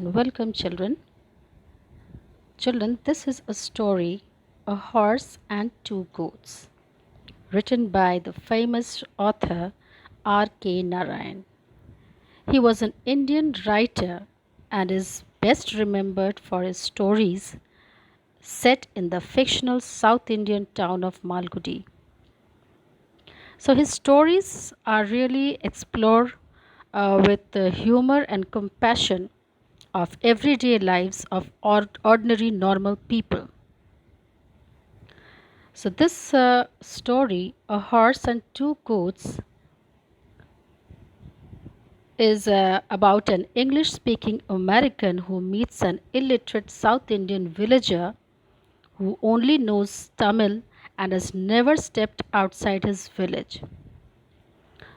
and welcome, children. Children, this is a story, A Horse and Two Goats, written by the famous author R.K. Narayan. He was an Indian writer and is best remembered for his stories set in the fictional South Indian town of Malgudi. So his stories are really explore with the humor and compassion of everyday lives of ordinary normal people. So this story, A Horse and Two Goats, is about an English speaking American who meets an illiterate South Indian villager who only knows Tamil and has never stepped outside his village.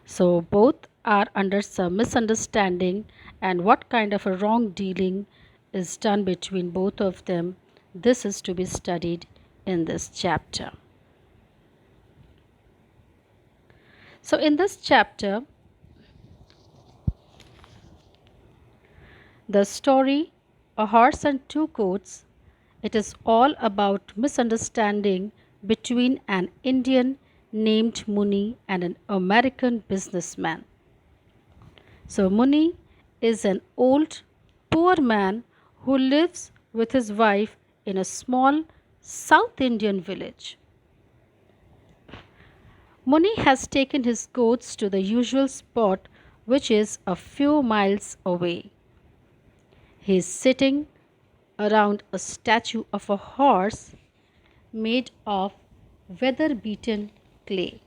So both are under some misunderstanding, and what kind of a wrong dealing is done between both of them. This is to be studied in this chapter. So, in this chapter, the story A Horse and Two Goats, it is all about misunderstanding between an Indian named Muni and an American businessman. So, Muni is an old, poor man who lives with his wife in a small South Indian village. Muni has taken his goats to the usual spot, which is a few miles away. He is sitting around a statue of a horse made of weather beaten clay.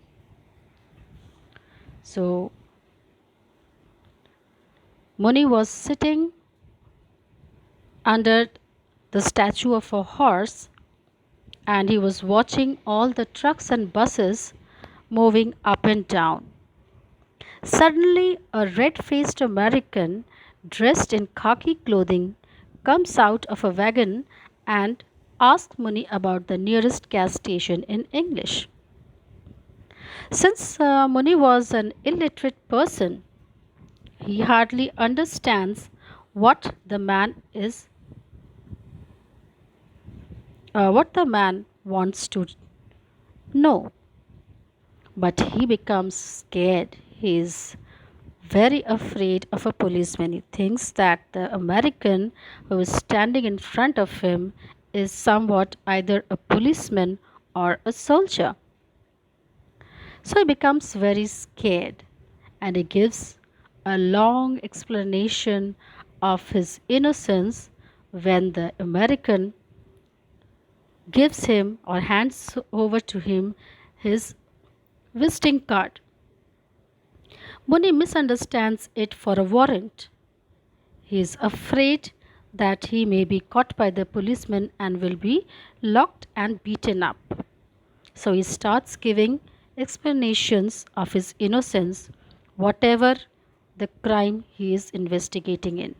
So, Muni was sitting under the statue of a horse and he was watching all the trucks and buses moving up and down. Suddenly, a red faced American dressed in khaki clothing comes out of a wagon and asks Muni about the nearest gas station in English. Since Muni was an illiterate person, he hardly understands what the man wants to know. But he becomes scared. He is very afraid of a policeman. He thinks that the American who is standing in front of him is somewhat either a policeman or a soldier. So he becomes very scared and he gives a long explanation of his innocence when the American gives him or hands over to him his visiting card. Muni misunderstands it for a warrant. He is afraid that he may be caught by the policeman and will be locked and beaten up. So he starts giving explanations of his innocence, whatever the crime he is investigating in.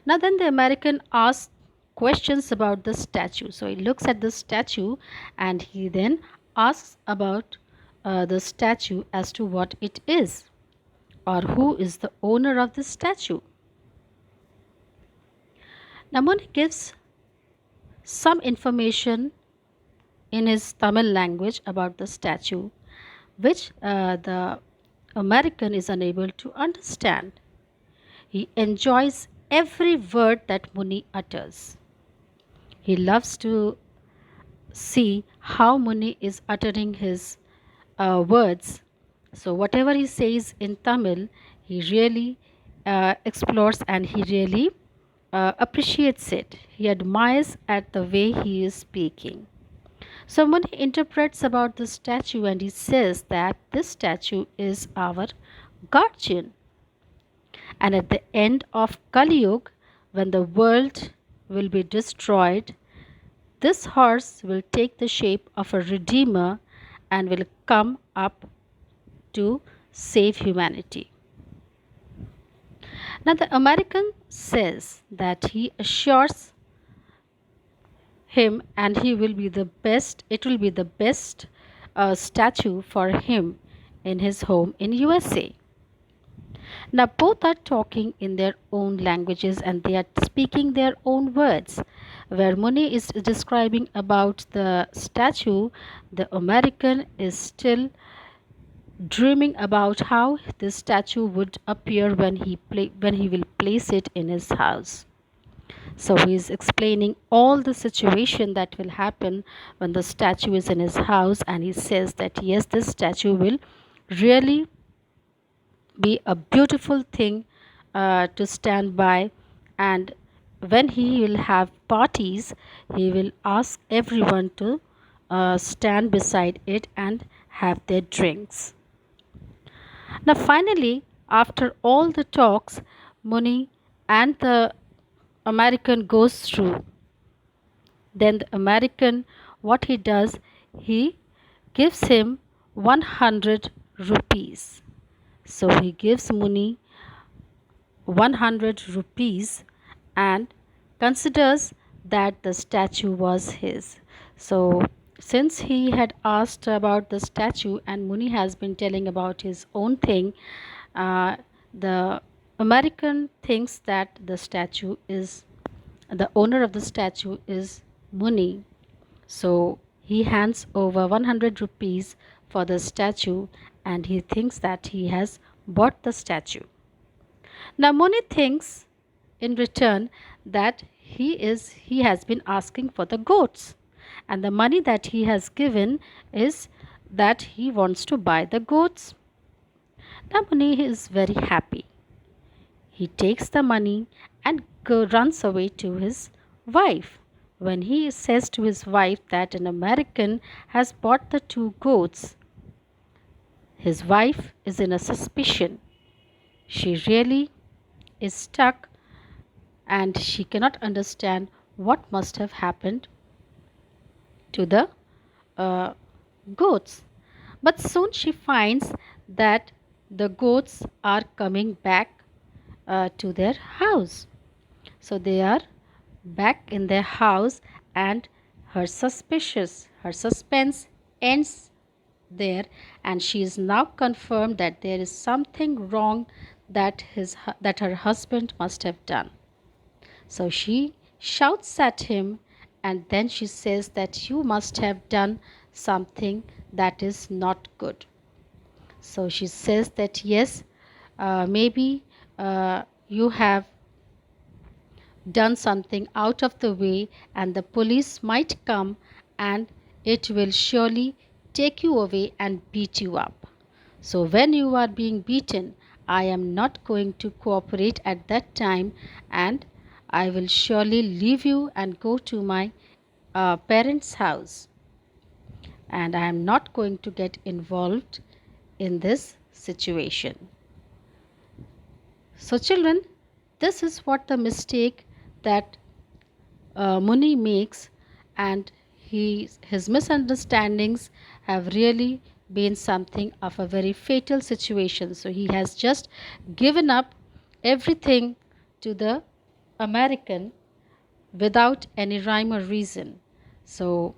Now, then the American asks questions about the statue. So he looks at the statue and he then asks about the statue as to what it is or who is the owner of the statue. Namoni gives some information in his Tamil language about the statue, which the American is unable to understand. He enjoys every word that Muni utters. He loves to see how Muni is uttering his words. So, whatever he says in Tamil, he really explores and he really appreciates it. He admires at the way he is speaking. So, Muni interprets about the statue and he says that this statue is our guardian. And at the end of Kali Yuga, when the world will be destroyed, this horse will take the shape of a redeemer and will come up to save humanity. Now, the American says that he assures him and he will be the best, it will be the best statue for him in his home in USA. Now, both are talking in their own languages and they are speaking their own words. Where Muni is describing about the statue, the American is still dreaming about how this statue would appear when he will place it in his house. So he is explaining all the situation that will happen when the statue is in his house, and he says that yes, this statue will really be a beautiful thing to stand by, and when he will have parties, he will ask everyone to stand beside it and have their drinks. Now, finally, after all the talks, Muni and the American goes through. Then the American, what he does, he gives him 100 rupees. So he gives Muni 100 rupees and considers that the statue was his. So, since he had asked about the statue and Muni has been telling about his own thing, the American thinks that the owner of the statue is Muni. So, he hands over 100 rupees for the statue and he thinks that he has bought the statue. Now Muni thinks in return that he has been asking for the goats, and the money that he has given is that he wants to buy the goats. Now Muni is very happy. He takes the money and runs away to his wife. When he says to his wife that an American has bought the two goats, his wife is in a suspicion. She really is stuck and she cannot understand what must have happened to the uh, goats. But soon she finds that the goats are coming back to their house. So they are back in their house, and her suspense ends there, and she is now confirmed that there is something wrong that her husband must have done. So she shouts at him and then she says that you must have done something that is not good. So she says that yes, maybe you have done something out of the way, and the police might come and it will surely take you away and beat you up. So, when you are being beaten, I am not going to cooperate at that time, and I will surely leave you and go to my parents' house, and I am not going to get involved in this situation. So, children, this is what the mistake that Muni makes, and his misunderstandings have really been something of a very fatal situation. So, he has just given up everything to the American without any rhyme or reason. So,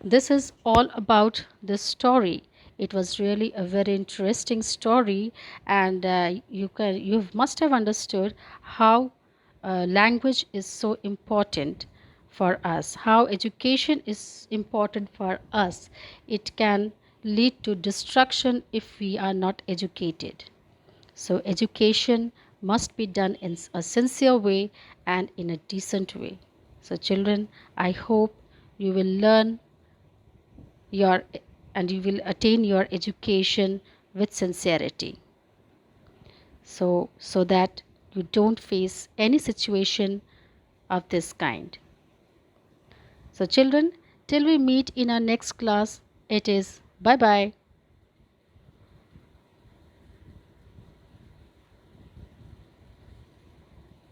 this is all about this story. It was really a very interesting story, and you must have understood how language is so important for us, how education is important for us. It can lead to destruction if we are not educated. So education must be done in a sincere way and in a decent way. So children, I hope you will learn your and you will attain your education with sincerity, so that you don't face any situation of this kind. So children, till we meet in our next class, it is bye bye.